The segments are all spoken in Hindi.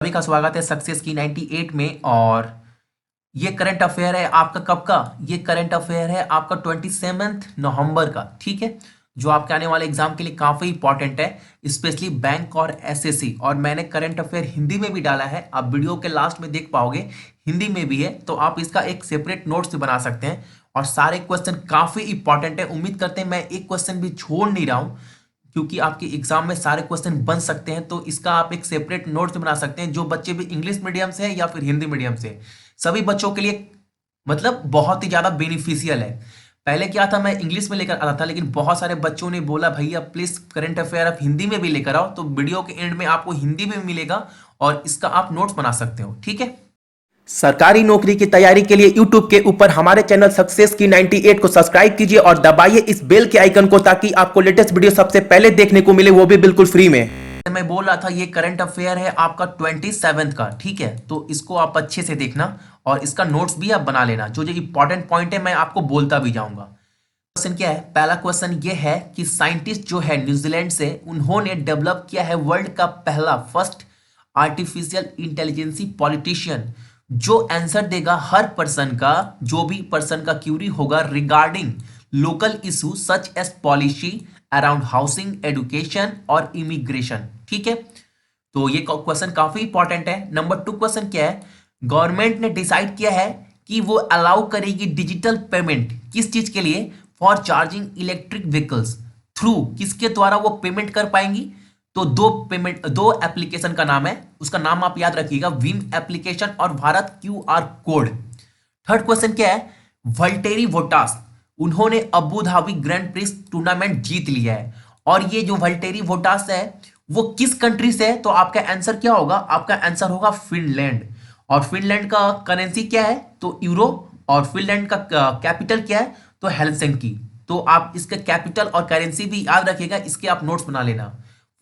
सभी का स्वागत है सक्सेस की 98 में। और ये करंट अफेयर है आपका कब का? ये करंट अफेयर है आपका 27 नवंबर का। ठीक है, जो आपके आने वाले एग्जाम के लिए काफी इंपॉर्टेंट है, स्पेशली बैंक और एसएससी। और मैंने करंट अफेयर हिंदी में भी डाला है, आप वीडियो के लास्ट में देख पाओगे, हिंदी में भी है, तो आप इसका एक सेपरेट नोट्स बना सकते हैं। और सारे क्वेश्चन काफी इंपॉर्टेंट है, उम्मीद करते हैं मैं एक क्वेश्चन भी छोड़ नहीं रहा हूं, क्योंकि आपके एग्जाम में सारे क्वेश्चन बन सकते हैं। तो इसका आप एक सेपरेट नोट्स बना सकते हैं, जो बच्चे भी इंग्लिश मीडियम से है या फिर हिंदी मीडियम से, सभी बच्चों के लिए मतलब बहुत ही ज्यादा बेनिफिशियल है। पहले क्या था, मैं इंग्लिश में लेकर आता था, लेकिन बहुत सारे बच्चों ने बोला भैया प्लीज करंट अफेयर आप हिंदी में भी लेकर आओ, तो वीडियो के एंड में आपको हिंदी में मिलेगा और इसका आप नोट्स बना सकते हो। ठीक है, सरकारी नौकरी की तैयारी के लिए YouTube के ऊपर हमारे चैनल सक्सेस की 98 को सब्सक्राइब कीजिए और दबाइए इस बेल के आइकन को, ताकि आपको लेटेस्ट वीडियो सबसे पहले देखने को मिले, वो भी बिल्कुल फ्री में। मैं बोल रहा था ये करंट अफेयर है आपका 27 का। ठीक है, तो इसको आप अच्छे से देखना और इसका नोट्स भी आप बना लेना। जो जो इंपॉर्टेंट पॉइंट है मैं आपको बोलता भी जाऊंगा। क्वेश्चन क्या है? पहला क्वेश्चन ये है कि साइंटिस्ट जो है न्यूजीलैंड से, उन्होंने डेवलप किया है वर्ल्ड का पहला फर्स्ट आर्टिफिशियल इंटेलिजेंसी पॉलिटिशियन, जो आंसर देगा हर पर्सन का, जो भी पर्सन का क्यूरी होगा regarding local issue such as policy around housing, education और इमिग्रेशन। ठीक है, तो ये क्वेश्चन काफी इंपॉर्टेंट है। नंबर 2 क्वेश्चन क्या है? गवर्नमेंट ने डिसाइड किया है कि वो अलाउ करेगी डिजिटल पेमेंट, किस चीज के लिए? For charging electric vehicles through, किसके द्वारा वो पेमेंट कर पाएंगी? तो दो एप्लीकेशन का नाम है, उसका नाम आप याद रखिएगा, भीम एप्लीकेशन और Bharat QR code. Third question क्या है? वल्टेरी वोटास, उन्होंने Abu Dhabi Grand Prix tournament जीत लिया है। और ये जो वल्टेरी वोटास है वो किस कंट्री से है? तो आपका आंसर क्या होगा? आपका आंसर होगा फिनलैंड। और फिनलैंड का करेंसी क्या है? तो यूरो। और फिनलैंड का कैपिटल क्या है? तो हेलसिंकी। तो आप इसका कैपिटल और करेंसी भी याद रखिएगा, इसके आप नोट्स बना लेना।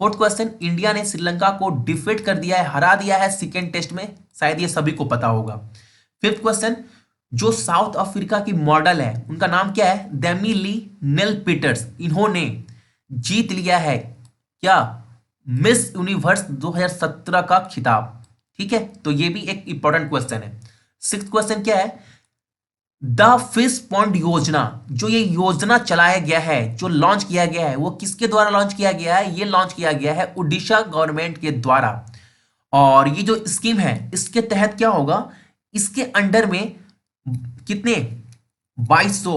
फोर्थ क्वेश्चन, इंडिया ने श्रीलंका को डिफीट कर दिया है, हरा दिया है सेकेंड टेस्ट में, शायद ये सभी को पता होगा। फिफ्थ क्वेश्चन, जो साउथ अफ्रीका की मॉडल है उनका नाम क्या है? डेमी नेल पीटर्स, इन्होंने जीत लिया है क्या? मिस यूनिवर्स 2017 का खिताब। ठीक है, तो ये भी एक इंपॉर्टेंट क्वेश्चन है। सिक्स्थ क्वेश्चन क्या है? द फिश पॉन्ड योजना, जो ये योजना चलाया गया है, जो लॉन्च किया गया है, वो किसके द्वारा लॉन्च किया गया है? ये लॉन्च किया गया है उड़ीसा गवर्नमेंट के द्वारा। और ये जो स्कीम है इसके तहत क्या होगा? इसके अंडर में कितने 2200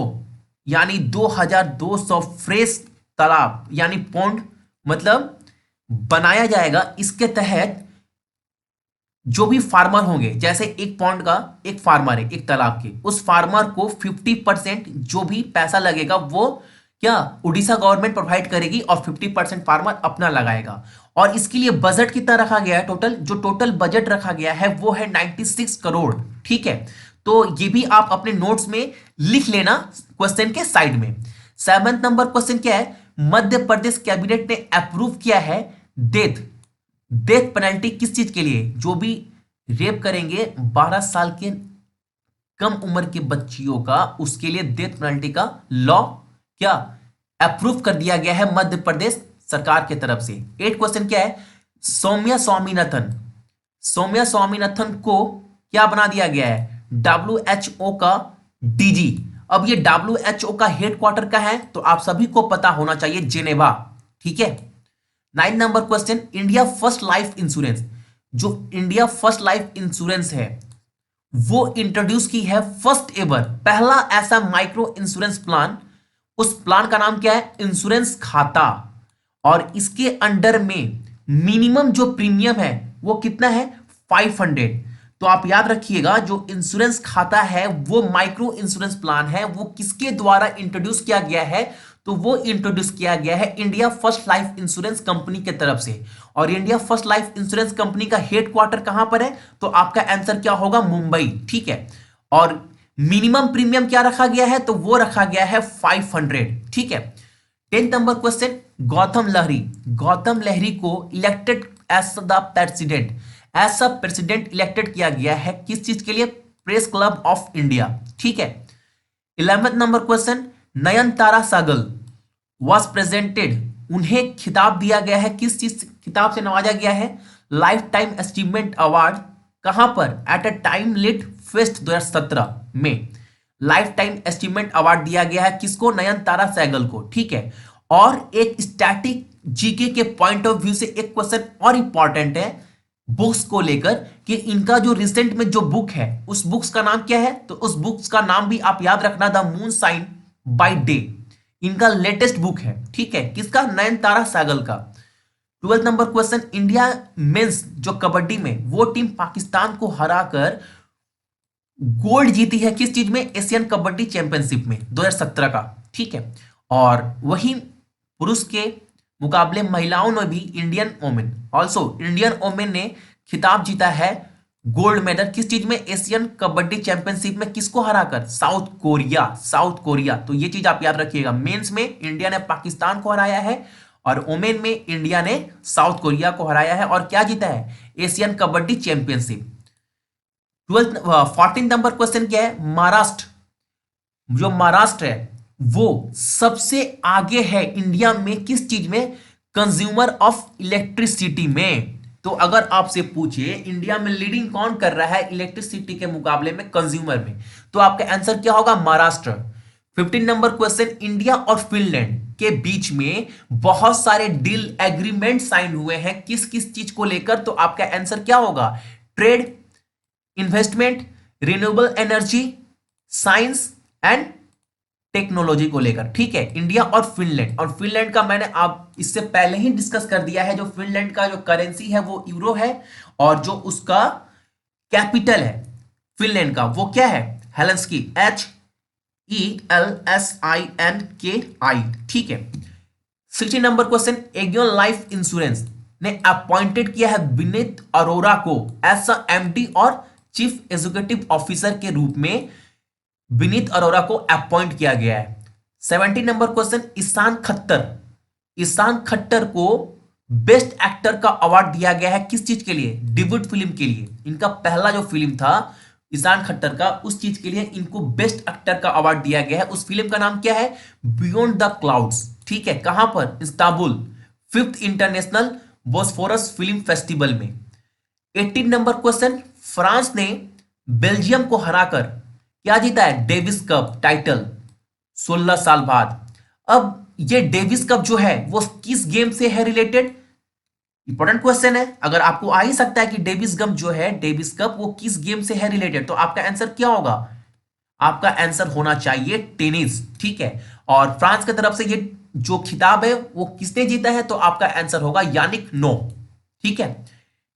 यानी 2200 फ्रेश तालाब यानी पौंड मतलब बनाया जाएगा। इसके तहत जो भी फार्मर होंगे, जैसे एक पौंड का एक फार्मर है एक तालाब के, उस फार्मर को 50% जो भी पैसा लगेगा वो क्या उड़ीसा गवर्नमेंट प्रोवाइड करेगी और 50% फार्मर अपना लगाएगा। और इसके लिए बजट कितना रखा गया है? टोटल जो टोटल बजट रखा गया है वो है 96 करोड़। ठीक है, तो ये भी आप अपने नोट्स में लिख लेना क्वेश्चन के साइड में। सेवंथ नंबर क्वेश्चन क्या है? मध्य प्रदेश कैबिनेट ने अप्रूव किया है डेथ डेथ पेनल्टी किस चीज के लिए? जो भी रेप करेंगे 12 साल के कम उम्र के बच्चियों का, उसके लिए डेथ पेनल्टी का लॉ क्या अप्रूव कर दिया गया है मध्य प्रदेश सरकार की तरफ से। 8 क्वेश्चन क्या है? सौम्या स्वामीनाथन को क्या बना दिया गया है? WHO का डीजी। अब ये WHO का हेडक्वार्टर का है, तो आप सभी को पता होना चाहिए, जेनेवा। ठीक है, 9 number question, India first life insurance, जो इंडिया फर्स्ट लाइफ इंश्योरेंस है वो इंट्रोड्यूस की है फर्स्ट एवर, पहला ऐसा माइक्रो इंश्योरेंस प्लान। उस प्लान का नाम क्या है? इंश्योरेंस खाता। और इसके अंडर में मिनिमम जो प्रीमियम है वो कितना है? 500। तो आप याद रखिएगा, जो इंश्योरेंस खाता है वो माइक्रो इंश्योरेंस प्लान है, वो किसके द्वारा इंट्रोड्यूस किया गया है? तो वो इंट्रोड्यूस किया गया है India first life insurance company की तरफ से। और India first life insurance company का हेडक्वार्टर कहां पर है? तो आपका आंसर क्या होगा? मुंबई। ठीक है, और मिनिमम प्रीमियम क्या रखा गया है? तो वो रखा गया है 500। ठीक है, 10th number question, Gautam Lahiri को इलेक्टेड एज द प्रेसिडेंट, ऐसा प्रेसिडेंट इलेक्टेड किया गया है किस चीज के लिए? Press club of India. ठीक है, 11th number question, Nayantara Sahgal was presented, उन्हें खिताब दिया गया है, किस चीज खिताब से नवाजा गया है? लाइफ टाइम अचीवमेंट अवार्ड कहां पर? At a time lit fest 2017 में लाइफ टाइम अचीवमेंट अवार्ड दिया गया है किसको? नयनतारा सहगल को, ठीक है। और एक स्टैटिक जीके के पॉइंट ऑफ व्यू से एक क्वेश्चन और इंपॉर्टेंट है बुक्स को लेकर कि इनका जो रिसेंट में जो बुक है उस बुक्स का नाम क्या है? तो उस बुक्स का नाम भी आप याद रखना, the moon shine by day. इनका लेटेस्ट बुक है, ठीक है, किसका? नयनतारा सहगल का। 12 नंबर क्वेश्चन, इंडिया मेंस जो कबड्डी में वो टीम पाकिस्तान को हराकर गोल्ड जीती है किस चीज में? एशियन कबड्डी चैंपियनशिप में 2017 का, ठीक है। और वही पुरुष के मुकाबले महिलाओं ने भी इंडियन वोमेन ने खिताब जीता है गोल्ड मेडल किस चीज में? एशियन कबड्डी चैंपियनशिप में किसको हराकर? South Korea. तो ये चीज आप याद रखिएगा, मेंस में इंडिया ने पाकिस्तान को हराया है और वोमेन में इंडिया ने साउथ कोरिया को हराया है और क्या जीता है? Asian kabaddi championship. 14 number question क्या है? महाराष्ट्र है वो सबसे आगे है इंडिया में किस चीज में? कंज्यूमर ऑफ इलेक्ट्रिसिटी में। तो अगर आपसे पूछे इंडिया में लीडिंग कौन कर रहा है इलेक्ट्रिसिटी के मुकाबले में, कंज्यूमर में, तो आपका आंसर क्या होगा? महाराष्ट्र। 15 नंबर क्वेश्चन, इंडिया और फिनलैंड के बीच में बहुत सारे डील एग्रीमेंट साइन हुए हैं किस किस चीज को लेकर? तो आपका आंसर क्या होगा? Trade, investment, renewable energy, science and technology को लेकर, ठीक है। इंडिया और फिनलैंड का मैंने आप इससे पहले ही डिस्कस कर दिया है। जो फिनलैंड का जो करेंसी है वो यूरो है और जो उसका कैपिटल है फिनलैंड का वो क्या है? हेलेंस्की, HELSINKI, ठीक है। 60 number question, Aegon life insurance ने अपॉइंटेड किया है विनीत अरोरा को एज MD और चीफ एग्जीक्यूटिव ऑफिसर के रूप में विनीत अरोरा को अपॉइंट किया गया है। 70 नंबर क्वेश्चन, ईशान खट्टर को बेस्ट एक्टर का अवार्ड दिया गया है किस चीज के लिए? डेब्यू फिल्म के लिए। इनका पहला जो फिल्म था ईशान खट्टर का, उस चीज के लिए इनको बेस्ट एक्टर का अवार्ड दिया गया है। उस फिल्म का नाम क्या है? बियॉन्ड द क्लाउड्स, ठीक है। कहां पर? Istanbul 5th international Bosphorus film festival में। 18 नंबर क्वेश्चन, फ्रांस ने बेल्जियम को हराकर क्या जीता है? डेविस कप टाइटल 16 साल बाद। अब ये डेविस कप जो है वो किस गेम से है रिलेटेड? इंपॉर्टेंट क्वेश्चन है। अगर आपको आ ही सकता है कि डेविस कप वो किस गेम से है रिलेटेड, तो आपका आंसर क्या होगा? आपका आंसर होना चाहिए टेनिस, ठीक है। और फ्रांस की तरफ से ये जो खिताब है वो किसने जीता है? तो आपका आंसर होगा यानिक नो, ठीक है।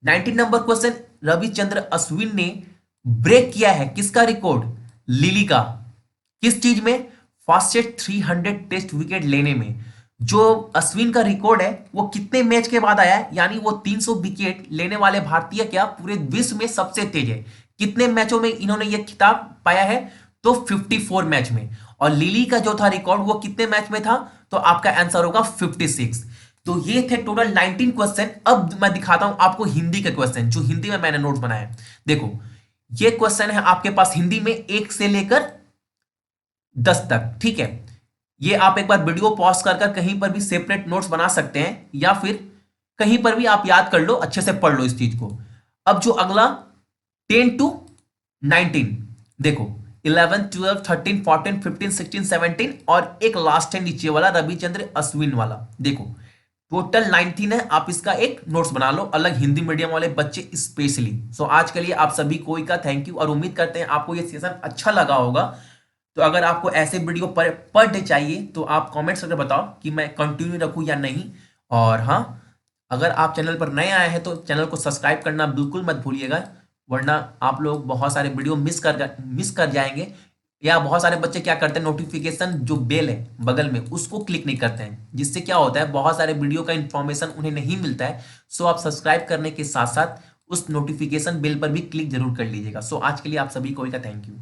19 नंबर क्वेश्चन, रविचंद्र अश्विन ने ब्रेक किया है किसका रिकॉर्ड? लिली का। किस चीज में? फास्टेस्ट 300 टेस्ट विकेट लेने में। जो अश्विन का रिकॉर्ड है वो कितने मैच के बाद आया है? यानी वो 300 विकेट लेने वाले भारतीय क्या पूरे विश्व में सबसे तेज है। कितने मैचों में इन्होंने ये खिताब पाया है? तो 54 मैच में। और लिली का जो था रिकॉर्ड वो कितने मैच में था? तो आपका आंसर होगा 56। तो ये थे टोटल 19 क्वेश्चन। अब मैं दिखाता हूं आपको हिंदी के क्वेश्चन जो हिंदी में मैंने नोट बनाया। देखो ये क्वेश्चन है आपके पास हिंदी में 1 से लेकर 10 तक, ठीक है। ये आप एक बार वीडियो पॉज कर कहीं पर भी सेपरेट नोट्स बना सकते हैं या फिर कहीं पर भी आप याद कर लो, अच्छे से पढ़ लो इस चीज को। अब जो अगला 10 to 19, देखो 11, 12, 13, 14, 15, 16, 17 और एक लास्ट है नीचे वाला रविचंद्र अश्विन वाला। देखो टोटल 19 है। आप इसका एक नोट्स बना लो अलग, हिंदी मीडियम वाले बच्चे स्पेशली। सो आज के लिए आप सभी को का थैंक यू और उम्मीद करते हैं आपको ये सेशन अच्छा लगा होगा। तो अगर आपको ऐसे वीडियो पर डे चाहिए तो आप कमेंट्स करके बताओ कि मैं कंटिन्यू रखूं या नहीं। और हाँ, अगर आप चैनल पर नए आए हैं तो चैनल को सब्सक्राइब करना बिल्कुल मत भूलिएगा, वरना आप लोग बहुत सारे वीडियो मिस कर जाएंगे। या बहुत सारे बच्चे क्या करते हैं, नोटिफिकेशन जो बेल है बगल में उसको क्लिक नहीं करते हैं, जिससे क्या होता है बहुत सारे वीडियो का इंफॉर्मेशन उन्हें नहीं मिलता है। सो आप सब्सक्राइब करने के साथ साथ उस नोटिफिकेशन बेल पर भी क्लिक जरूर कर लीजिएगा। सो आज के लिए आप सभी को का थैंक यू।